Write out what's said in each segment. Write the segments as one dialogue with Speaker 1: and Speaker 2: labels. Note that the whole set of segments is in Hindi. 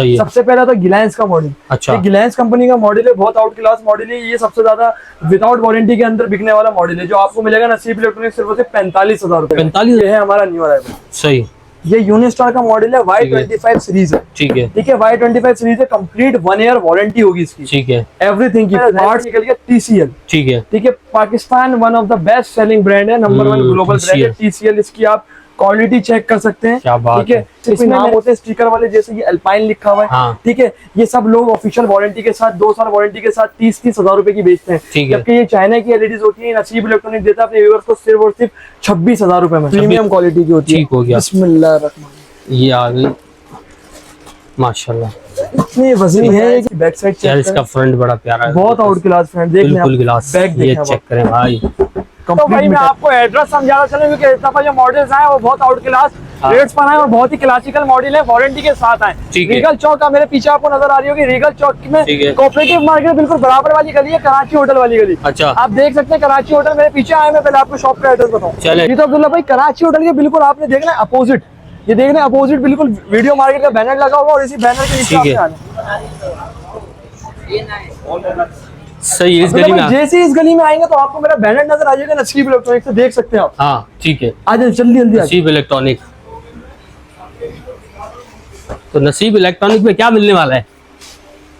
Speaker 1: सही है।
Speaker 2: सबसे पहला तो गिलायंस का मॉडल।
Speaker 1: अच्छा।
Speaker 2: ये गिलायंस कंपनी का मॉडल है, बहुत आउट क्लास मॉडल है। ये सबसे ज्यादा विदाउट वारंटी के अंदर बिकने वाला मॉडल है, जो आपको मिलेगा नसीब इलेक्ट्रॉनिक्स सिर्फ 45,000 रुपए।
Speaker 1: 45।
Speaker 2: ये है हमारा न्यू अराइवल।
Speaker 1: सही।
Speaker 2: ये यूनिस्टार का मॉडल है, Y25 सीरीज है।
Speaker 1: ठीक है।
Speaker 2: ठीक है, Y25 सीरीज है, कंप्लीट 1 ईयर वारंटी होगी इसकी।
Speaker 1: ठीक है।
Speaker 2: एवरीथिंग की पार्ट्स निकल गया TCL।
Speaker 1: ठीक है।
Speaker 2: ठीक है, Pakistan one of the best selling brand है, नंबर 1 ग्लोबल ब्रांड है TCL। इसकी आप क्वालिटी चेक कर सकते हैं।
Speaker 1: क्या बात
Speaker 2: ठीक है, इसमें नाम होते हैं स्टिकर वाले, जैसे ये अल्पाइन लिखा हुआ है।
Speaker 1: हाँ।
Speaker 2: ठीक है, ये सब लोग ऑफिशियल वारंटी के साथ 2 साल वारंटी के साथ 30-30 हजार रुपए की बेचते हैं।
Speaker 1: ठीक है।
Speaker 2: जबकि ये चाइना की एलईडीज होती है। नसीब इलेक्ट्रॉनिक देता है अपने व्यूअर्स को सिर्फ और सिर्फ 26,000 रुपए में, प्रीमियम क्वालिटी की होती है।
Speaker 1: ठीक हो गया।
Speaker 2: बिस्मिल्लाहिर्रहमान।
Speaker 1: ये आ गई माशाल्लाह,
Speaker 2: इतनी वजनी है कि बैक साइड
Speaker 1: यार इसका फ्रंट बड़ा प्यारा है,
Speaker 2: बहुत आउट क्लास फ्रंट। देख
Speaker 1: बिल्कुल ग्लास। ये चेक करें भाई।
Speaker 2: तो भाई मैं आपको एड्रेस समझाना चलूं, क्योंकि इस दफा जो मॉडल्स आए वो बहुत आउट क्लास रेट्स पर आए और बहुत ही क्लासिकल मॉडल है, वारंटी के साथ आए। रीगल चौक का मेरे पीछे आपको नजर आ रही होगी, रीगल चौक में कोऑपरेटिव मार्केट बिल्कुल बराबर वाली गली है, कराची होटल वाली गली।
Speaker 1: अच्छा।
Speaker 2: आप देख सकते हैं कराची होटल मेरे पीछे आए। मैं पहले आपको शॉप का एड्रेस बताऊं। जी तो अब्दुल्ला भाई, कराची होटल के बिल्कुल आपने देखना है अपोजिट, ये देख रहे हैं अपोजिट बिल्कुल वीडियो मार्केट का बैनर लगा हुआ और इसी बैनर के नीचे आपने आना।
Speaker 1: सही है। इस गली में
Speaker 2: जैसे इस गली में आएंगे तो आपको मेरा बैनर नजर आ जाएगा, नसीब इलेक्ट्रॉनिक से देख सकते हैं आप।
Speaker 1: हाँ ठीक है,
Speaker 2: आ जाए जल्दी जल्दी।
Speaker 1: नसीब इलेक्ट्रॉनिक। तो नसीब इलेक्ट्रॉनिक में क्या मिलने वाला है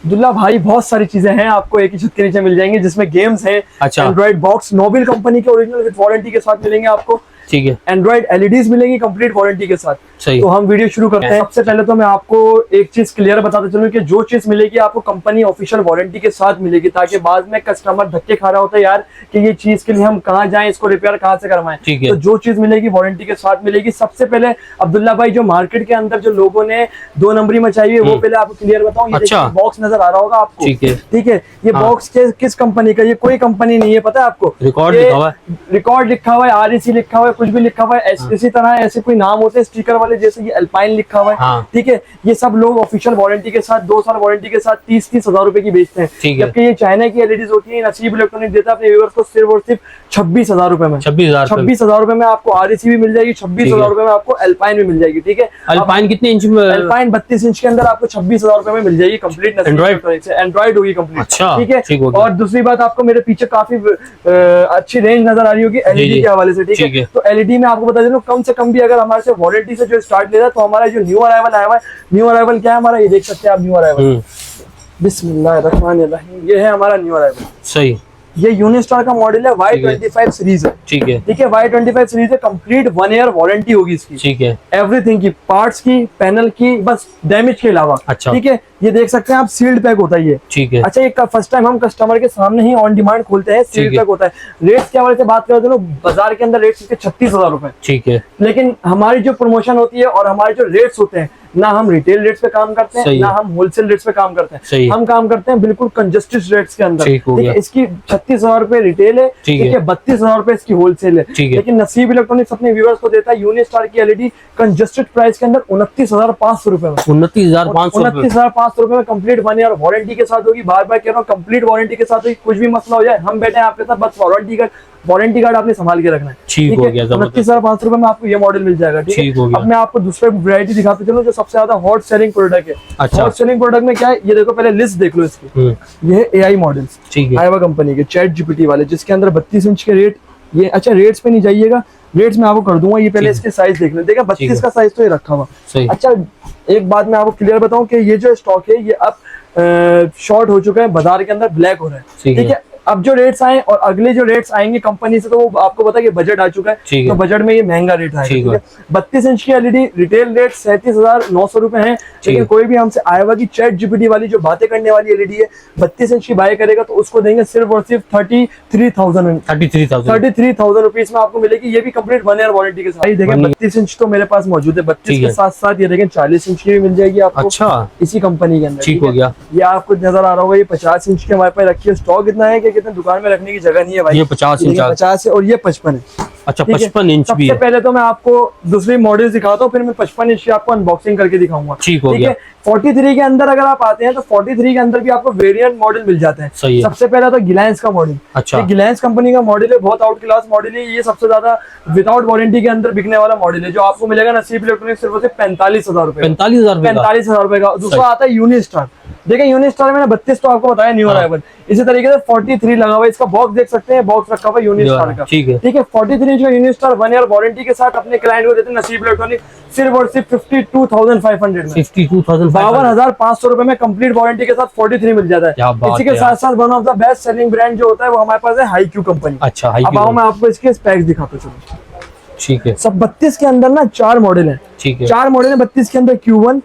Speaker 2: अब्दुल्ला भाई? बहुत सारी चीजें हैं, आपको एक ही छत के नीचे मिल जाएंगी, जिसमें गेम्स हैं।
Speaker 1: अच्छा।
Speaker 2: एंड्रॉइड बॉक्स नोबेल कंपनी के ओरिजिनल विद वारंटी के साथ मिलेंगे आपको।
Speaker 1: ठीक है।
Speaker 2: एंड्रॉइड एलईडीज मिलेंगी कंप्लीट वारंटी के साथ।
Speaker 1: सही।
Speaker 2: तो हम वीडियो शुरू करते हैं। सबसे पहले तो मैं आपको एक चीज क्लियर बताते चलूं कि जो चीज मिलेगी आपको कंपनी ऑफिशियल वारंटी के साथ मिलेगी, ताकि बाद में कस्टमर धक्के खा रहा होता है यार कि ये चीज के लिए हम कहाँ जाएं, इसको रिपेयर कहाँ से करवाएं।
Speaker 1: ठीक है।
Speaker 2: तो जो चीज मिलेगी वारंटी के साथ मिलेगी। सबसे पहले अब्दुल्ला भाई, जो मार्केट के अंदर जो लोगों ने 2 नंबरी मचाई है वो पहले आपको क्लियर बताऊं।
Speaker 1: अच्छा।
Speaker 2: बॉक्स नजर आ रहा होगा आपको।
Speaker 1: ठीक है।
Speaker 2: ठीक है, ये बॉक्स किस कंपनी का? ये कोई कंपनी नहीं है, पता है आपको?
Speaker 1: रिकॉर्ड लिखा हुआ है,
Speaker 2: रिकॉर्ड लिखा हुआ है, REC लिखा हुआ है, कुछ भी लिखा हुआ है। इसी तरह ऐसे कोई नाम होते हैं स्टिकर वाले, जैसे ये अल्पाइन लिखा हुआ है।
Speaker 1: हाँ।
Speaker 2: ठीक है, ये सब लोग ऑफिशियल वारंटी के साथ 2 साल वारंटी के साथ 30-30 हजार रुपए की बेचते हैं। जबकि ये चाइना की एलईडीज होती है। नसीब इलेक्ट्रॉनिक देता है अपने व्यूअर्स को सिर्फ और सिर्फ 26,000 रुपए में। 26,000 रुपए में आपको REC भी मिल जाएगी, 26,000 रुपए में आपको अल्पाइन भी मिल जाएगी। ठीक है,
Speaker 1: अल्पाइन कितने इंच में?
Speaker 2: अल्पाइन 32 इंच के अंदर आपको 26,000 रुपए में मिल जाएगी कंप्लीट। एंड्रॉइड होगी कंप्लीट।
Speaker 1: अच्छा।
Speaker 2: ठीक है। और दूसरी बात, आपको मेरे पीछे काफी अच्छी रेंज नजर आ रही होगी एलईडी के हवाले से। ठीक है, तो एलईडी में आपको बता दें कम से कम भी अगर हमारे से वारंटी से जो स्टार्ट ले रहा है, तो हमारा जो न्यू अराइवल आया हुआ है, न्यू अराइवल क्या है हमारा, ये देख सकते हैं आप न्यू अराइवल। बिस्मिल्लाहिर्रहमानिर्रहीम, ये है हमारा न्यू अराइवल।
Speaker 1: सही।
Speaker 2: ये यूनिस्टार का मॉडल है, Y25 सीरीज है।
Speaker 1: ठीक है।
Speaker 2: ठीक है, Y25 सीरीज है, कंप्लीट 1 ईयर वारंटी होगी इसकी।
Speaker 1: ठीक है।
Speaker 2: एवरीथिंग की, पार्ट्स की, पैनल की, बस डैमेज के अलावा।
Speaker 1: अच्छा।
Speaker 2: ठीक है, ये देख सकते हैं आप, सील्ड पैक होता है ये।
Speaker 1: ठीक है।
Speaker 2: अच्छा, ये फर्स्ट टाइम हम कस्टमर के सामने ही ऑन डिमांड खोलते हैं, सील्ड पैक होता है। रेट्स के हवाले से बात करते हैं, बाजार के अंदर रेट्स 36,000 रुपए।
Speaker 1: ठीक है।
Speaker 2: लेकिन हमारी जो प्रमोशन होती है और हमारे जो रेट्स होते हैं, ना हम रिटेल रेट्स पे काम करते हैं, ना हम होलसेल रेट्स पे काम करते हैं। हम काम करते हैं बिल्कुल कंजस्टेड रेट्स के अंदर। ठीक है, इसकी 36,000 रुपए रिटेल है। ठीक है, 32,000 रुपए इसकी होलसेल है। लेकिन नसीब इलेक्ट्रॉनिक्स अपने व्यूअर्स को देता है यूनिस्टार की एलईडी कंजस्टेड प्राइस के अंदर 29,500 रुपए में।
Speaker 1: 29,500
Speaker 2: रुपए में कंप्लीट 1 ईयर वारंटी के साथ होगी। बार बार कह रहा हूँ, कंप्लीट वारंटी के साथ होगी। कुछ भी मसला हो जाए, हम बैठे हैं आपके साथ, बस वारंटी कार्ड आपने संभाल के रखना है। ठीक है, 29,500 रुपए में आपको ये मॉडल मिल जाएगा। ठीक है, अब मैं आपको दूसरा वैरायटी दिखाते चलूं जो सबसे ज्यादा हॉट सेलिंग प्रोडक्ट है।
Speaker 1: अच्छा।
Speaker 2: हॉट सेलिंग प्रोडक्ट में क्या है, ये देखो, पहले लिस्ट देख लो इसकी। ये है AI मॉडल्स, आईवा कंपनी के चैट GPT वाले, जिसके अंदर 32 इंच के रेट। ये अच्छा, रेट्स पे नहीं जाइएगा, रेट्स में आपको कर दूंगा। ये पहले इसके साइज देख लें। देखा 32 का साइज तो ये रखा हुआ। अच्छा, एक बात मैं आपको क्लियर बताऊं कि ये जो स्टॉक है ये अब शॉर्ट हो चुका है, बाजार के अंदर ब्लैक हो रहा है। ठीक है, अब जो रेट्स आए और अगले जो रेट्स आएंगे कंपनी से, तो वो आपको पता है कि बजट आ चुका है, तो बजट में ये महंगा रेट आएगा। 32 इंच की एलईडी रिटेल रेट 37,900 रुपए है। लेकिन कोई भी हमसे आईवा की चैट GPT वाली जो बातें करने वाली एलईडी है, 32 इंच की बाय करेगा तो उसको देंगे सिर्फ और सिर्फ 33,000 रुपीज में आपको मिलेगी। ये भी कंप्लीट 1 ईयर वारंटी के साथ। देखें 32 इंच तो मेरे पास मौजूद है, 32 के साथ साथ ये देखें 40 इंच की भी मिल जाएगी आपको। अच्छा, इसी कंपनी के अंदर। ठीक हो गया। ये आपको नजर आ रहा होगा, ये 50 इंच के हमारे पास रखी है। स्टॉक इतना है कि कितने दुकान में रखने की जगह नहीं है भाई।
Speaker 1: ये 50 इंच
Speaker 2: 50 है और ये 55 है।
Speaker 1: अच्छा,
Speaker 2: ठीक है?
Speaker 1: 55 इंच भी
Speaker 2: सबसे
Speaker 1: है।
Speaker 2: पहले तो मैं आपको दूसरी मॉडल दिखाता हूँ, फिर मैं 55 इंच की आपको अनबॉक्सिंग करके दिखाऊंगा।
Speaker 1: ठीक हो गया।
Speaker 2: 43 के अंदर अगर आप आते हैं तो 43 के अंदर भी आपको वेरिएंट मॉडल मिल जाते हैं।
Speaker 1: सही है।
Speaker 2: सबसे पहला तो गिलायंस का मॉडल।
Speaker 1: अच्छा।
Speaker 2: ये गिलायंस कंपनी का मॉडल है, बहुत आउट क्लास मॉडल है। ये सबसे ज्यादा विदाउट वारंटी के अंदर बिकने वाला मॉडल है, जो आपको मिलेगा नसीब इलेक्ट्रॉनिक्स सिर्फ 45,000 रुपए।
Speaker 1: 45,000
Speaker 2: रुपए का। दूसरा आता है यूनिस्टार। देखिए यूनिस्टार मैंने 32 तो आपको बताया न्यू अराइवल। इसी तरीके से 43 लगा हुआ है, इसका बॉक्स देख सकते हैं, बॉक्स रखा हुआ है यूनिस्टार का।
Speaker 1: ठीक है।
Speaker 2: 43 इंच का यूनिस्टार 1 ईयर वारंटी के साथ अपने क्लाइंट को देते हैं नसीब इलेक्ट्रॉनिक सिर्फ और सिर्फ 52,500 में। 52,500 रुपए में कंप्लीट वारंटी के साथ 43 मिल जाता है। इसी के साथ साथ one of the best selling brand जो होता है वो हमारे पास है हाईक्यू कंपनी।
Speaker 1: अच्छा,
Speaker 2: अब आओ मैं आपको इसके स्पेक्स दिखाता हूं। चलो
Speaker 1: ठीक है।
Speaker 2: सब 32 के अंदर ना 4 मॉडल है।
Speaker 1: ठीक है।
Speaker 2: 4 मॉडल है 32 के अंदर, Q1,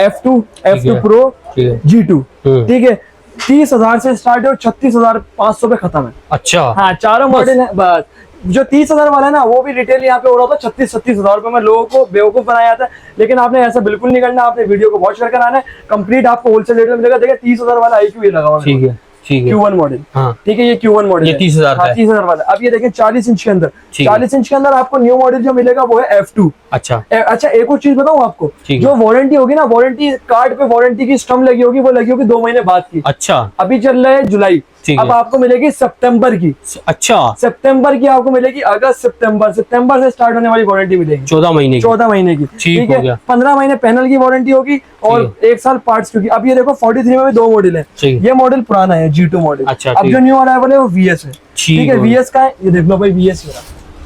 Speaker 2: F2, F2 Pro, G2। ठीक है। 30,000 से स्टार्ट है और 36,500 पे खत्म है।
Speaker 1: अच्छा,
Speaker 2: हाँ, चारों मॉडल है बस। जो 30,000 वाला है ना वो भी रिटेल यहाँ पे हो रहा था 36-37,000 रुपए में, लोगों को बेवकूफ बनाया जाता है। लेकिन आपने ऐसा बिल्कुल नहीं करना, आपने वीडियो को वॉच करके आना है, कंप्लीट आपको होलसेल रेट में मिलेगा। देखिए 30,000 वाला IQ ये लगा हुआ है।
Speaker 1: ठीक है। ठीक है।
Speaker 2: Q1 model.
Speaker 1: हाँ।
Speaker 2: ठीक है, ये Q1 मॉडल
Speaker 1: ये 30,000 का है।
Speaker 2: 30,000 वाला। अब ये देखें 40 इंच के अंदर।
Speaker 1: ठीक है।
Speaker 2: 40 इंच के अंदर आपको न्यू मॉडल जो मिलेगा वो है F2।
Speaker 1: अच्छा।
Speaker 2: अच्छा, एक और चीज बताऊं आपको,
Speaker 1: ठीक
Speaker 2: जो वारंटी होगी ना, वारंटी कार्ड पे वारंटी की स्टम्प लगी होगी, वो लगी होगी 2 महीने बाद की।
Speaker 1: अच्छा।
Speaker 2: अभी चल रहा है जुलाई,
Speaker 1: ठीक
Speaker 2: अब
Speaker 1: है।
Speaker 2: आपको मिलेगी सितंबर की।
Speaker 1: अच्छा,
Speaker 2: सितंबर की आपको मिलेगी, अगस्त सितंबर से स्टार्ट होने वाली वारंटी मिलेगी
Speaker 1: 14 महीने की।
Speaker 2: 14 महीने की।
Speaker 1: ठीक हो गया।
Speaker 2: 15 महीने पैनल की वारंटी होगी और 1 साल पार्ट्स की। अब ये देखो 43 में भी 2 मॉडल है।
Speaker 1: ठीक।
Speaker 2: ये मॉडल पुराना है, G2 मॉडल।
Speaker 1: अच्छा,
Speaker 2: अब
Speaker 1: ठीक।
Speaker 2: जो न्यू अराइवल है वो VS है। ठीक है,
Speaker 1: हो
Speaker 2: VS का है, ये देख लो भाई, VS मेरा,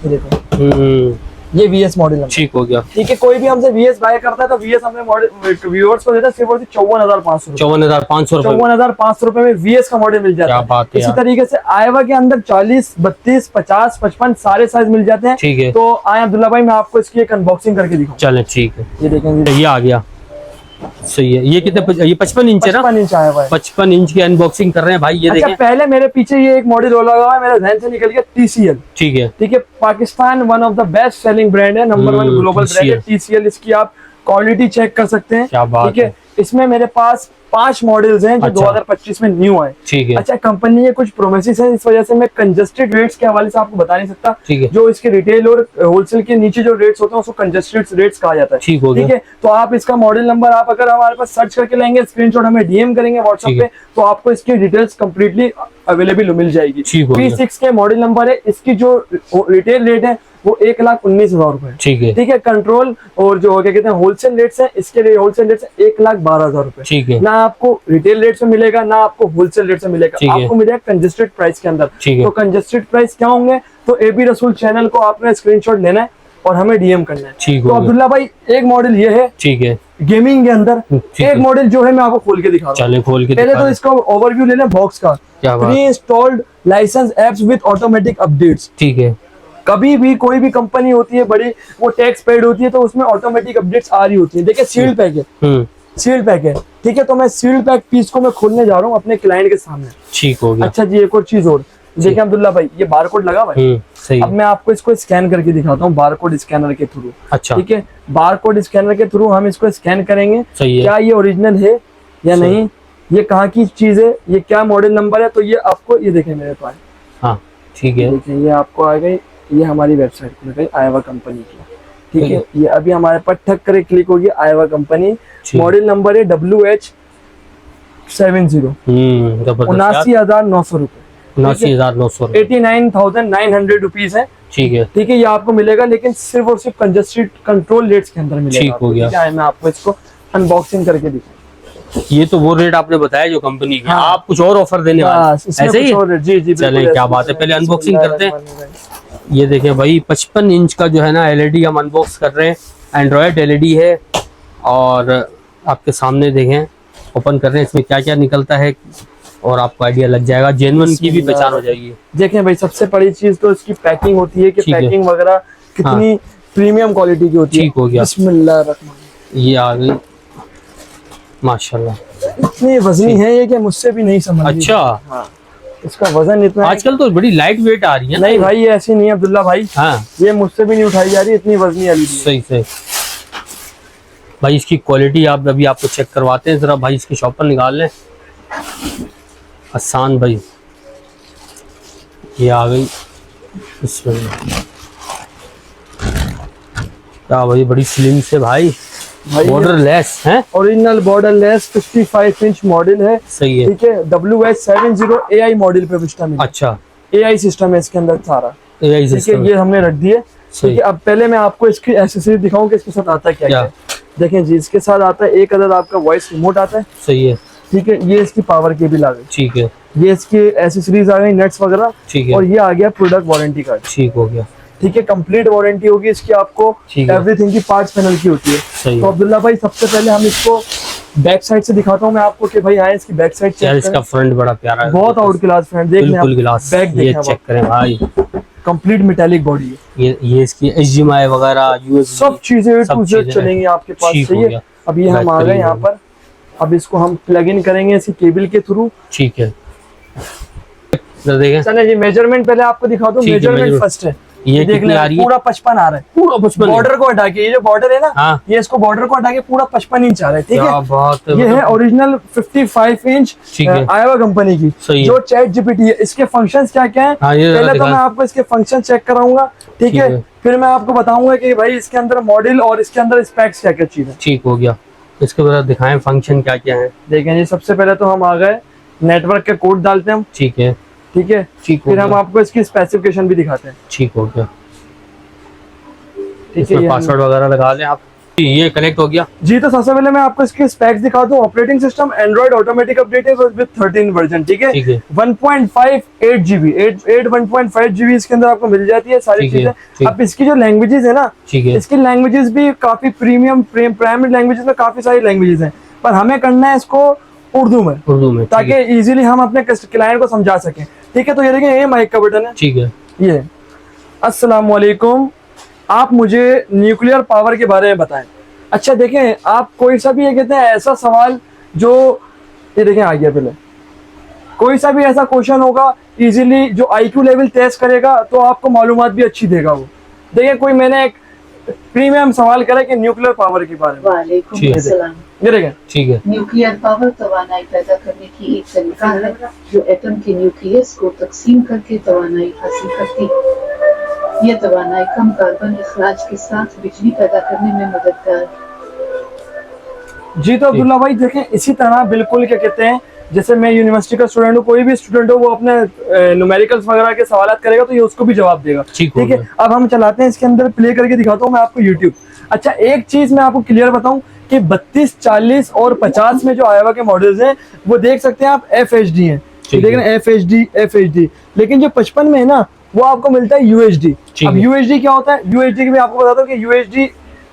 Speaker 2: ये देखो, ये VS मॉडल है।
Speaker 1: ठीक हो गया।
Speaker 2: ठीक है, कोई भी हमसे VS बाय करता है तो VS हमने मॉडल व्यूअर्स को देता है सिर्फ और सिर्फ 54,500 रुपए।
Speaker 1: 54,500 रुपए।
Speaker 2: 54,500 रुपए में VS का मॉडल मिल जाता
Speaker 1: क्या
Speaker 2: है।
Speaker 1: बात है
Speaker 2: इसी
Speaker 1: यार।
Speaker 2: तरीके से आयवा के अंदर 40, 32, 50, 55 सारे साइज मिल जाते हैं।
Speaker 1: ठीक है।
Speaker 2: तो आए अब्दुल्ला भाई, मैं आपको इसकी एक अनबॉक्सिंग करके दिखाऊं।
Speaker 1: चले, ठीक है।
Speaker 2: ये देखेंगे,
Speaker 1: ये आ गया, सही है। ये कितने, ये 55 इंच है ना?
Speaker 2: 55 इंच आयवा है।
Speaker 1: 55 इंच की अनबॉक्सिंग कर रहे हैं भाई, ये
Speaker 2: अच्छा,
Speaker 1: देखें।
Speaker 2: पहले मेरे पीछे ये एक मॉडल और लगा हुआ है, मेरे ध्यान से निकल गया, TCL।
Speaker 1: ठीक है।
Speaker 2: ठीक है, Pakistan one of the best selling brand है, नंबर 1 ग्लोबल ब्रांड है TCL। इसकी आप क्वालिटी चेक कर सकते हैं।
Speaker 1: क्या बात
Speaker 2: ठीक है, इसमें मेरे पास 5 मॉडल्स हैं जो
Speaker 1: अच्छा।
Speaker 2: 2025 में न्यू आए।
Speaker 1: ठीक है।
Speaker 2: अच्छा, कंपनी के कुछ प्रोमिसेस हैं, इस वजह से मैं कंजस्टेड रेट्स के हवाले से आपको बता नहीं सकता।
Speaker 1: ठीक है।
Speaker 2: जो इसके रिटेल और होलसेल के नीचे जो रेट्स होते हैं उसको कंजस्टेड रेट्स कहा जाता है।
Speaker 1: ठीक हो गया।
Speaker 2: ठीक है, तो आप इसका मॉडल नंबर आप अगर हमारे पास सर्च करके लेंगे, स्क्रीनशॉट हमें DM करेंगे व्हाट्सएप पे, तो आपको इसकी डिटेल्स कंप्लीटली अवेलेबल मिल जाएगी।
Speaker 1: ठीक हो गया।
Speaker 2: P6 के मॉडल नंबर है, इसकी जो रिटेल रेट है वो 1,19,000 रुपए।
Speaker 1: ठीक है।
Speaker 2: ठीक है, कंट्रोल और जो क्या कहते हैं होलसेल रेट्स है, इसके होलसेल रेट्स 1,12,000 रुपए।
Speaker 1: ठीक है।
Speaker 2: ना आपको रिटेल रेट से मिलेगा ना आपको होलसेल रेट से मिलेगा,
Speaker 1: ठीक है।
Speaker 2: आपको मिलेगा कंजस्टेड प्राइस के अंदर।
Speaker 1: ठीक है।
Speaker 2: तो कंजस्टेड प्राइस क्या होंगे, तो AB रसूल चैनल को आपने स्क्रीनशॉट लेना है और हमें DM करना है।
Speaker 1: ठीक
Speaker 2: तो
Speaker 1: हो गया।
Speaker 2: अब्दुल्ला भाई, एक मॉडल ये है
Speaker 1: ठीक है।
Speaker 2: गेमिंग के अंदर,
Speaker 1: ठीक
Speaker 2: एक
Speaker 1: है।
Speaker 2: मॉडल जो है मैं आपको खोल के दिखा रहा हूँ।
Speaker 1: चले, खोल के
Speaker 2: पहले
Speaker 1: दिखा
Speaker 2: तो
Speaker 1: दे।
Speaker 2: इसका ओवरव्यू ले लें बॉक्स का।
Speaker 1: क्या बात।
Speaker 2: Pre installed license apps with automatic updates.
Speaker 1: ठीक है।
Speaker 2: कभी भी कोई भी कंपनी होती है बड़ी, वो टैक्स पेड होती है तो उसमें ऑटोमेटिक अपडेट्स आ रही होती है। देखिए सील्ड पैक है, सील्ड पैक है। ठीक है, तो मैं सील्ड पैक पीस को मैं खोलने जा रहा हूँ अपने क्लाइंट के सामने।
Speaker 1: ठीक हो गया।
Speaker 2: अच्छा जी, एक और चीज और देखिए अब्दुल्ला भाई, ये बारकोड लगा हुआ है।
Speaker 1: सही
Speaker 2: अब मैं आपको इसको स्कैन करके दिखाता हूँ बारकोड स्कैनर के थ्रू।
Speaker 1: अच्छा।
Speaker 2: ठीक है, बारकोड स्कैनर के थ्रू हम इसको स्कैन करेंगे,
Speaker 1: सही है।
Speaker 2: क्या ये ओरिजिनल है या नहीं, ये कहाँ की चीज है, ये क्या मॉडल नंबर है। तो ये आपको, ये देखें मेरे पास,
Speaker 1: हाँ ठीक है।
Speaker 2: देखिए ये आपको आ गई, ये हमारी वेबसाइट खुल गई आयवा कंपनी की। ठीक है, ये अभी हमारे पर ठक करे क्लिक होगी आयवा कंपनी। मॉडल नंबर है WH70। 79,900 रुपए।
Speaker 1: 79,900।
Speaker 2: 89,900 रुपीज है।
Speaker 1: ठीक है।
Speaker 2: ठीक है, ये आपको मिलेगा लेकिन सिर्फ और सिर्फ कंजस्टेड कंट्रोल रेट्स के अंदर मिलेगा।
Speaker 1: ठीक हो गया।
Speaker 2: ठीक है, मैं आपको इसको अनबॉक्सिंग करके दिखाऊं।
Speaker 1: ये तो वो रेट आपने बताया जो कंपनी की।
Speaker 2: हाँ।
Speaker 1: आप कुछ और ऑफर देने वाले ऐसे ही है?
Speaker 2: जी जी,
Speaker 1: चलें, क्या बात है। पहले अनबॉक्सिंग करते हैं। ये देखें भाई, 55 इंच का जो है ना LED हम अनबॉक्स कर रहे हैं। एंड्रॉयड LED है और आपके सामने देखें, ओपन कर रहे हैं, इसमें क्या क्या निकलता है और आपको आइडिया लग जाएगा, जेन्युइन की भी पहचान हो जाएगी।
Speaker 2: देखें भाई, सबसे बड़ी चीज तो इसकी पैकिंग होती है कि पैकिंग वगैरह कितनी प्रीमियम क्वालिटी की होती है।
Speaker 1: ठीक हो गया।
Speaker 2: बिस्मिल्लाह,
Speaker 1: ये आ गई माशाल्लाह।
Speaker 2: इतनी वजनी है ये कि मुझसे भी नहीं समझ।
Speaker 1: अच्छा।
Speaker 2: हाँ, इसका वजन इतना
Speaker 1: आजकल तो बड़ी लाइट वेट आ रही है।
Speaker 2: नहीं भाई, ये ऐसी नहीं है अब्दुल्ला भाई।
Speaker 1: हाँ,
Speaker 2: ये मुझसे भी नहीं उठाई जा रही, इतनी वजनी LED।
Speaker 1: सही सही भाई। इसकी क्वालिटी आप अभी आपको चेक करवाते हैं जरा भाई। इसकी शॉपर निकाल लें आसान भाई। ये आ गई, इसमें क्या भाई, बड़ी स्लिम से भाई, बॉर्डर लेस है,
Speaker 2: original border less 55 inch model है।
Speaker 1: सही है।
Speaker 2: ठीक है, WH70 AI मॉडल पे सिस्टम है।
Speaker 1: अच्छा,
Speaker 2: AI सिस्टम है इसके अंदर सारा।
Speaker 1: AI
Speaker 2: ठीक है, ये हमने रख दिए। ठीक है, अब पहले मैं आपको इसकी एक्सेसरीज दिखाऊं कि इसके साथ आता है क्या क्या। देखें जी, इसके साथ आता है एक अदद आपका वॉइस रिमोट आता है।
Speaker 1: सही है।
Speaker 2: ठीक है, ये इसकी पावर केबल आ गई।
Speaker 1: ठीक है,
Speaker 2: ये इसकी एसेसरीज आ गई, नट्स वगैरह।
Speaker 1: ठीक है,
Speaker 2: और ये आ गया प्रोडक्ट वारंटी कार्ड।
Speaker 1: ठीक हो गया।
Speaker 2: ठीक है, कंप्लीट वारंटी होगी इसकी आपको, एवरीथिंग की पार्ट्स पैनल की होती है। तो अब्दुल्ला भाई, सबसे पहले हम इसको बैक साइड से दिखाता हूँ मैं आपको कि भाई आए इसकी बैक साइड चेक करें।
Speaker 1: इसका फ्रंट बड़ा प्यारा है,
Speaker 2: बहुत आउट क्लास फ्रंट, देख लें आप, बैक
Speaker 1: ये चेक करें भाई,
Speaker 2: कंप्लीट मेटालिक बॉडी है।
Speaker 1: ये इसकी HDMI वगैरह USB
Speaker 2: सब चीजें टू जेड चलेंगी आपके पास। सही है। अब ये हम आ गए यहाँ पर, अब इसको हम प्लग इन करेंगे इसकी केबल के थ्रू।
Speaker 1: ठीक है, देखें
Speaker 2: चलिए जी, मेजरमेंट पहले आपको दिखा दूं। मेजरमेंट फर्स्ट है,
Speaker 1: ये देख ले,
Speaker 2: पूरा 55 आ रहा है, पूरा 55। बॉर्डर को हटा के, ये जो बॉर्डर है ना,
Speaker 1: हाँ,
Speaker 2: ये इसको बॉर्डर को हटा के पूरा 55 इंच आ रहा है। ठीक है,
Speaker 1: बात है,
Speaker 2: ये है ओरिजिनल 55 इंच आयोवा कंपनी की, जो चैट जीपीटी है। इसके फंक्शंस क्या क्या है, पहले तो मैं आपको इसके फंक्शन चेक कराऊंगा। ठीक है, फिर मैं आपको बताऊंगा कि भाई इसके अंदर मॉडल और इसके अंदर स्पेक्स क्या क्या चीज है।
Speaker 1: ठीक हो गया, इसके बाद दिखाएं फंक्शन क्या क्या है।
Speaker 2: देखें जी, सबसे पहले तो हम आ गए, नेटवर्क के कोड डालते हैं हम।
Speaker 1: ठीक है,
Speaker 2: ठीक है, फिर हम आपको इसकी स्पेसिफिकेशन भी दिखाते हैं।
Speaker 1: ठीक हो गया।
Speaker 2: ठीक है,
Speaker 1: पासवर्ड वगैरह लगा लें आप। ये कनेक्ट हो गया जी।
Speaker 2: तो सबसे पहले मैं आपको इसके स्पेक्स दिखा दूं। Operating system Android automatic update है विद 13 वर्जन। ठीक है, 1.58 GB 1.5 GB इसके अंदर आपको मिल जाती है सारी चीजें। अब इसकी जो लैंग्वेजेस है ना, इसकी लैंग्वेजेस भी काफी प्रीमियम प्राइमरी लैंग्वेजेस में काफी सारी लैंग्वेजेस हैं, पर हमें करना है इसको उर्दू में, ताकि इजीली हम अपने क्लाइंट को समझा सकें। ठीक है, तो ये देखिए, ये माइक का बटन है। ठीक है, ये अस्सलाम वालेकुम, आप मुझे न्यूक्लियर पावर के बारे में बताएं। अच्छा, देखें, आप कोई सा भी ये कहते हैं ऐसा सवाल जो, ये देखें आ गया, पहले कोई सा भी ऐसा क्वेश्चन होगा इजीली जो IQ लेवल टेस्ट करेगा, तो आपको मालूमात भी अच्छी देगा वो। देखिए, कोई मैंने एक प्रीमियम सवाल करा कि न्यूक्लियर पावर के बारे में।
Speaker 3: वालेकुम अस्सलाम।
Speaker 1: ठीक है,
Speaker 3: न्यूक्लियर पावर तवानाई पैदा करने की एक तरीका है जो एटम के न्यूक्लियस को तकसीम करके तवानाई हासिल करती है। यह तवानाई कम कार्बन इखराज के साथ बिजली पैदा करने में मददगार है।
Speaker 2: जी, तो अब्दुल्ला भाई देखें, इसी तरह बिल्कुल क्या कहते हैं, जैसे मैं यूनिवर्सिटी का स्टूडेंट हूँ, कोई भी स्टूडेंट हो वो अपने न्यूमेरिकल्स वगैरह के सवाल करेगा तो ये उसको भी जवाब देगा। ठीक है, अब हम चलाते हैं, इसके अंदर प्ले करके दिखाता हूँ मैं आपको यूट्यूब। अच्छा, एक चीज मैं आपको क्लियर बताऊं कि 32, 40 और 50 में जो आयोवा के मॉडल्स हैं वो देख सकते हैं आप FHD हैं। देख रहे हैं, FHD। लेकिन जो 55 में है ना, वो आपको मिलता है UHD। अब UHD क्या होता है? UHD की मैं आपको बताता हूँ कि UHD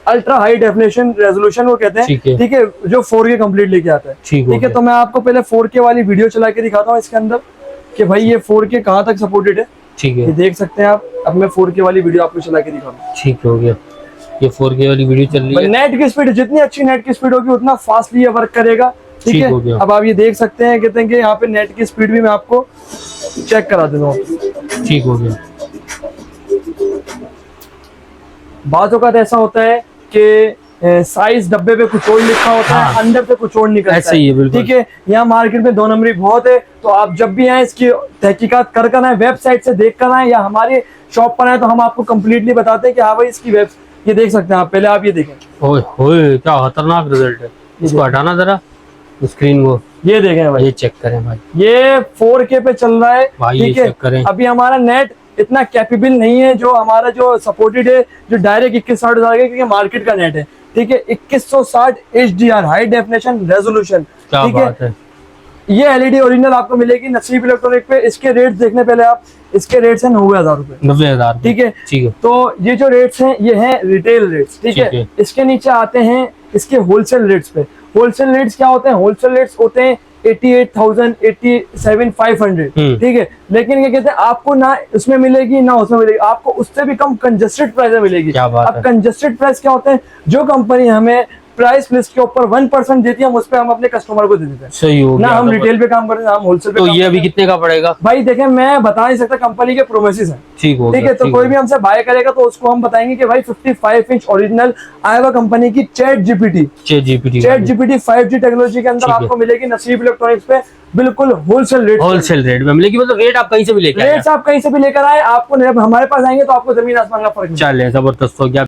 Speaker 2: ultra high definition resolution वो कहते हैं। ठीक है, जो 4K कंप्लीट लेके आता है। ठीक है, तो मैं आपको पहले 4K वाली वीडियो चला के दिखाता हूँ इसके अंदर कि भाई ये 4K कहाँ तक सपोर्टेड है। ठीक है, ये देख सकते हैं आप। अब मैं 4K वाली वीडियो आपको चला के दिखाऊंगा।
Speaker 1: ठीक हो गया, ये 4K वाली वीडियो चल रही है।
Speaker 2: नेट की स्पीड, जितनी अच्छी नेट की स्पीड होगी उतना फास्टली ये वर्क करेगा। ठीक है, अब आप ये देख सकते हैं, कहते हैं कि यहाँ पे नेट की स्पीड भी मैं आपको चेक करा देता हूँ।
Speaker 1: ठीक हो गया।
Speaker 2: बातों का ऐसा होता है कि साइज डब्बे पे कुछ और लिखा होता है, अंदर से कुछ और निकलता है। ठीक है, यहाँ मार्केट में 2 नंबरी बहुत है, तो आप जब भी आए इसकी तहकीकात कर आए, वेबसाइट से देख कर आए या हमारे शॉप पर आए, तो हम आपको कंप्लीटली बताते हैं कि हाँ भाई इसकी वेब, ये देख सकते हैं आप। पहले आप ये देखें,
Speaker 1: ओए क्या खतरनाक रिजल्ट है। इसको हटाना जरा स्क्रीन को, ये देखें भाई, ये चेक करें भाई,
Speaker 2: ये 4K पे चल रहा है। ठीक है, अभी हमारा नेट इतना कैपेबल नहीं है जो हमारा जो सपोर्टेड है, जो डायरेक्ट 2160 हजार का, क्योंकि मार्केट का नेट है। ठीक है, 2160 HDR हाई डेफिनेशन रेजोल्यूशन। ठीक है, ये LED ओरिजिनल आपको मिलेगी नसीब इलेक्ट्रॉनिक पे। इसके रेट्स देखने पहले आप, इसके रेट्स हैं 90,000 रुपए।
Speaker 1: 90,000।
Speaker 2: ठीक है, तो ये जो रेट्स हैं ये हैं रिटेल रेट्स। ठीक है, इसके नीचे आते हैं इसके होलसेल रेट्स पे। होलसेल रेट्स क्या होते हैं? होलसेल रेट्स होते हैं 88,000, 87,500। ठीक है, लेकिन ये कहते हैं आपको ना उसमें मिलेगी ना उसमें मिलेगी, आपको उससे भी कम कंजस्टेड प्राइस में मिलेगी। अब कंजस्टेड प्राइस क्या होते हैं? जो कंपनी हमें प्राइस लिस्ट के ऊपर 1% देती है, हम उस पे हम अपने कस्टमर को दे देते हैं।
Speaker 1: सही हो गया।
Speaker 2: ना हम रिटेल पे काम करते हैं, हम होलसेल पे।
Speaker 1: तो ये अभी कितने का पड़ेगा
Speaker 2: भाई? देखें, मैं बता नहीं सकता, कंपनी के प्रोमिसेस हैं।
Speaker 1: ठीक
Speaker 2: है, तो कोई भी हमसे बाय करेगा तो उसको हम बताएंगे कि भाई 55 इंच ओरिजिनल आयोवा कंपनी की चैट जीपीटी 5G टेक्नोलॉजी के अंदर आपको मिलेगी नसीब इलेक्ट्रॉनिक्स पे, बिल्कुल होलसेल रेट में मिलेगी। मतलब रेट आप कहीं से भी लेकर आए, आपको हमारे पास आएंगे तो आपको जमीन आसमान का फर्क।
Speaker 1: चले, जबरदस्त हो गया।